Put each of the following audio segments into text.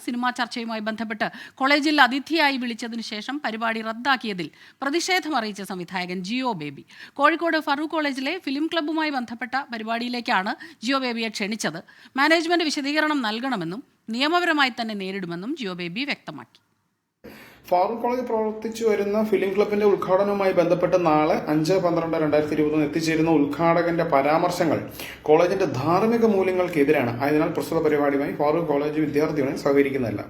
Cinema ചർച്ചയുമായി ബന്ധപ്പെട്ട് കോളേജിൽ അതിഥിയായി വിളിച്ചതിനു ശേഷം പരിപാടി റദ്ദാക്കിയതിൽ പ്രതിഷേധം അറിയിച്ച സംവിധായകൻ ജിയോ ബേബി കോഴിക്കോട് ഫറൂഖ് കോളേജിലെ ഫിലിം ക്ലബ്ബുമായി ബന്ധപ്പെട്ട പരിപാടിയിലേക്കാണ് ജിയോ ബേബിയെ ക്ഷണിച്ചത്. മാനേജ്മെന്റ് വിശദീകരണം നൽകണമെന്നും നിയമപരമായി തന്നെ നേരിടുമെന്നും ജിയോ ബേബി വ്യക്തമാക്കി. ഫാറൂഖ് കോളേജ് പ്രവർത്തിച്ചു വരുന്ന ഫിലിം ക്ലബിന്റെ ഉദ്ഘാടനവുമായി ബന്ധപ്പെട്ട് നാളെ 5/12/2020 എത്തിച്ചേരുന്ന ഉദ്ഘാടകന്റെ പരാമർശങ്ങൾ കോളേജിന്റെ ധാർമ്മിക മൂല്യങ്ങൾക്കെതിരാണ്. ആയതിനാൽ പ്രസ്തുത പരിപാടിയുമായി ഫാറൂഖ് കോളേജ് വിദ്യാർത്ഥി യൂണിയൻ സഹകരിക്കുന്നില്ല.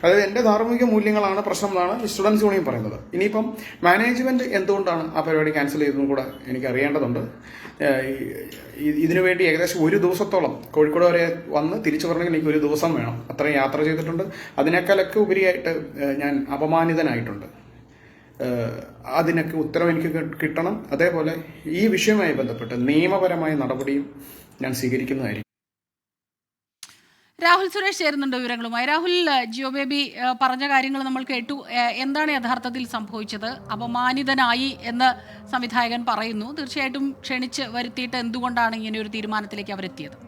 അതായത് എന്റെ ധാർമ്മിക മൂല്യങ്ങളാണ് പ്രശ്നം എന്നാണ് സ്റ്റുഡൻസ് യൂണിയൻ പറയുന്നത്. ഇനിയിപ്പം മാനേജ്മെന്റ് എന്തുകൊണ്ടാണ് ആ പരിപാടി ക്യാൻസൽ ചെയ്തതെന്നും കൂടെ എനിക്ക് അറിയേണ്ടതുണ്ട്. ഇതിനുവേണ്ടി ഏകദേശം ഒരു ദിവസത്തോളം കോഴിക്കോട് വരെ വന്ന് തിരിച്ചു പറഞ്ഞെങ്കിൽ എനിക്ക് ഒരു ദിവസം വേണം. അത്രയും യാത്ര ചെയ്തിട്ടുണ്ട്. അതിനേക്കാളൊക്കെ ഉപരിയായിട്ട് ഞാൻ അപമാനിതനായിട്ടുണ്ട്. അതിനൊക്കെ ഉത്തരം എനിക്ക് കിട്ടണം. അതേപോലെ ഈ വിഷയവുമായി ബന്ധപ്പെട്ട് നിയമപരമായ നടപടിയും ഞാൻ സ്വീകരിക്കുന്നതായിരിക്കും. രാഹുൽ സുരേഷ് ചേരുന്നുണ്ട് വിവരങ്ങളുമായി. രാഹുൽ, ജിയോ ബേബി പറഞ്ഞ കാര്യങ്ങൾ നമ്മൾ കേട്ടു. എന്താണ് യഥാർത്ഥത്തിൽ സംഭവിച്ചത്? അപമാനിതനായി എന്ന് സംവിധായകൻ പറയുന്നു. തീർച്ചയായിട്ടും ക്ഷണിച്ച് വരുത്തിയിട്ട് എന്തുകൊണ്ടാണ് ഇങ്ങനെ ഒരു തീരുമാനത്തിലേക്ക് അവരെത്തിയത്?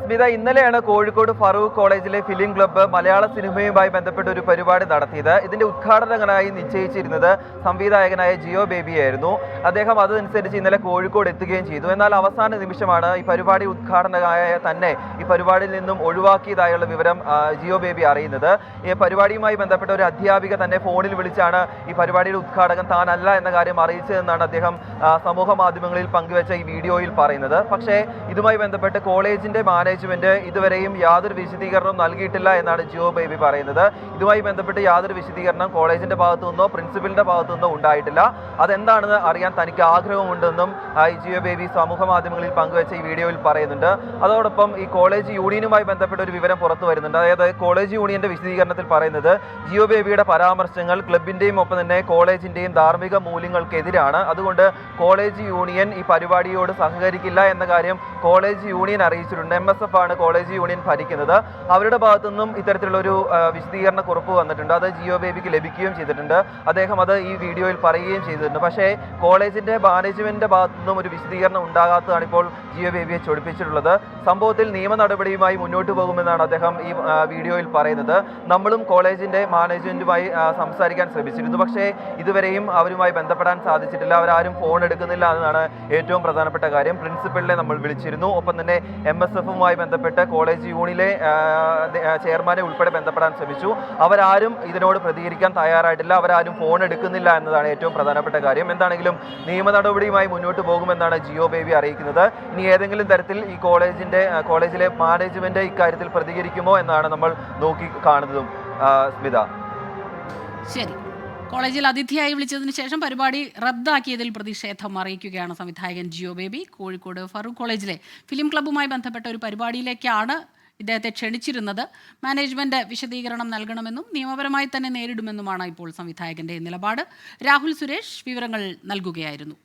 സ്മിത, ഇന്നലെയാണ് കോഴിക്കോട് ഫറൂഖ് കോളേജിലെ ഫിലിം ക്ലബ്ബ് മലയാള സിനിമയുമായി ബന്ധപ്പെട്ട ഒരു പരിപാടി നടത്തിയത്. ഇതിന്റെ ഉദ്ഘാടകനായി നിശ്ചയിച്ചിരുന്നത് സംവിധായകനായ ജിയോ ബേബിയായിരുന്നു. അദ്ദേഹം അതനുസരിച്ച് ഇന്നലെ കോഴിക്കോട് എത്തുകയും ചെയ്തു. എന്നാൽ അവസാന നിമിഷമാണ് ഈ പരിപാടി ഉദ്ഘാടകനായ തന്നെ ഈ പരിപാടിയിൽ നിന്നും ഒഴിവാക്കിയതായുള്ള വിവരം ജിയോ ബേബി അറിയുന്നത്. ഈ പരിപാടിയുമായി ബന്ധപ്പെട്ട ഒരു അധ്യാപിക തന്നെ ഫോണിൽ വിളിച്ചാണ് ഈ പരിപാടിയുടെ ഉദ്ഘാടകൻ താനല്ല എന്ന കാര്യം അറിയിച്ചതെന്നാണ് അദ്ദേഹം സമൂഹ മാധ്യമങ്ങളിൽ പങ്കുവെച്ച ഈ വീഡിയോയിൽ പറയുന്നത്. പക്ഷേ ഇതുമായി ബന്ധപ്പെട്ട് കോളേജിന്റെ മാനേജ്മെന്റ് ഇതുവരെയും യാതൊരു വിശദീകരണവും നൽകിയിട്ടില്ല എന്നാണ് ജിയോ ബേബി പറയുന്നത്. ഇതുമായി ബന്ധപ്പെട്ട് യാതൊരു വിശദീകരണം കോളേജിന്റെ ഭാഗത്തു നിന്നോ പ്രിൻസിപ്പലിന്റെ ഭാഗത്തു നിന്നോ ഉണ്ടായിട്ടില്ല. അതെന്താണെന്ന് അറിയാൻ തനിക്ക് ആഗ്രഹമുണ്ടെന്നും ജിയോ ബേബി സമൂഹ മാധ്യമങ്ങളിൽ പങ്കുവെച്ച ഈ വീഡിയോയിൽ പറയുന്നുണ്ട്. അതോടൊപ്പം ഈ കോളേജ് യൂണിയനുമായി ബന്ധപ്പെട്ട ഒരു വിവരം പുറത്തു വരുന്നുണ്ട്. അതായത് കോളേജ് യൂണിയന്റെ വിശദീകരണത്തിൽ പറയുന്നത് ജിയോ ബേബിയുടെ പരാമർശങ്ങൾ ക്ലബിന്റെയും ഒപ്പം തന്നെ കോളേജിന്റെയും ധാർമ്മിക മൂല്യങ്ങൾക്കെതിരാണ്. അതുകൊണ്ട് കോളേജ് യൂണിയൻ ഈ പരിപാടിയോട് സഹകരിക്കില്ല എന്ന കാര്യം കോളേജ് യൂണിയൻ അറിയിച്ചിട്ടുണ്ട്. MSF ആണ് കോളേജ് യൂണിയൻ ഭരിക്കുന്നത്. അവരുടെ ഭാഗത്തു നിന്നും ഇത്തരത്തിലുള്ളൊരു വിശദീകരണ കുറിപ്പ് വന്നിട്ടുണ്ട്. അത് ജിയോ ബേബിക്ക് ലഭിക്കുകയും ചെയ്തിട്ടുണ്ട്. അദ്ദേഹം അത് ഈ വീഡിയോയിൽ പറയുകയും ചെയ്തിട്ടുണ്ട്. പക്ഷേ കോളേജിന്റെ മാനേജ്മെന്റിന്റെ ഭാഗത്തു നിന്നും ഒരു വിശദീകരണം ഉണ്ടാകാത്തതാണ് ഇപ്പോൾ ജിയോ ബേബിയെ ചൊടിപ്പിച്ചിട്ടുള്ളത്. സംഭവത്തിൽ നിയമ നടപടിയുമായി മുന്നോട്ട് പോകുമെന്നാണ് അദ്ദേഹം ഈ വീഡിയോയിൽ പറയുന്നത്. നമ്മളും കോളേജിന്റെ മാനേജ്മെന്റുമായി സംസാരിക്കാൻ ശ്രമിച്ചിരുന്നു. പക്ഷേ ഇതുവരെയും അവരുമായി ബന്ധപ്പെടാൻ സാധിച്ചിട്ടില്ല. അവരാരും ഫോൺ എടുക്കുന്നില്ല എന്നതാണ് ഏറ്റവും പ്രധാനപ്പെട്ട കാര്യം. പ്രിൻസിപ്പലിനെ നമ്മൾ വിളിച്ചിരുന്നു. ഒപ്പം തന്നെ MSFുമായി ബന്ധപ്പെട്ട് കോളേജ് യൂണിയനിലെ ചെയർമാനെ ഉൾപ്പെടെ ബന്ധപ്പെടാൻ ശ്രമിച്ചു. അവരാരും ഇതിനോട് പ്രതികരിക്കാൻ തയ്യാറായിട്ടില്ല. അവരാരും ഫോൺ എടുക്കുന്നില്ല എന്നതാണ് ഏറ്റവും പ്രധാനപ്പെട്ട കാര്യം. എന്താണെങ്കിലും നിയമ നടപടിയുമായി മുന്നോട്ട് പോകുമെന്നാണ് ജിയോ ബേബി അറിയിക്കുന്നത്. ഇനി ഏതെങ്കിലും തരത്തിൽ ഈ കോളേജിലെ മാനേജ്മെന്റ് ഇക്കാര്യത്തിൽ പ്രതികരിക്കുമോ എന്നാണ് നമ്മൾ നോക്കി കാണുന്നതും. സ്മിത, ശരി. കോളേജിൽ അതിഥിയായി വിളിച്ചതിന് ശേഷം പരിപാടി റദ്ദാക്കിയതിൽ പ്രതിഷേധം അറിയിക്കുകയാണ് സംവിധായകൻ ജിയോ ബേബി. കോഴിക്കോട് ഫറൂഖ് കോളേജിലെ ഫിലിം ക്ലബ്ബുമായി ബന്ധപ്പെട്ട ഒരു പരിപാടിയിലേക്കാണ് ഇദ്ദേഹത്തെ ക്ഷണിച്ചിരുന്നത്. മാനേജ്മെന്റ് വിശദീകരണം നൽകണമെന്നും നിയമപരമായി തന്നെ നേരിടുമെന്നുമാണ് ഇപ്പോൾ സംവിധായകന്റെ നിലപാട്. രാഹുൽ സുരേഷ് വിവരങ്ങൾ നൽകുകയായിരുന്നു.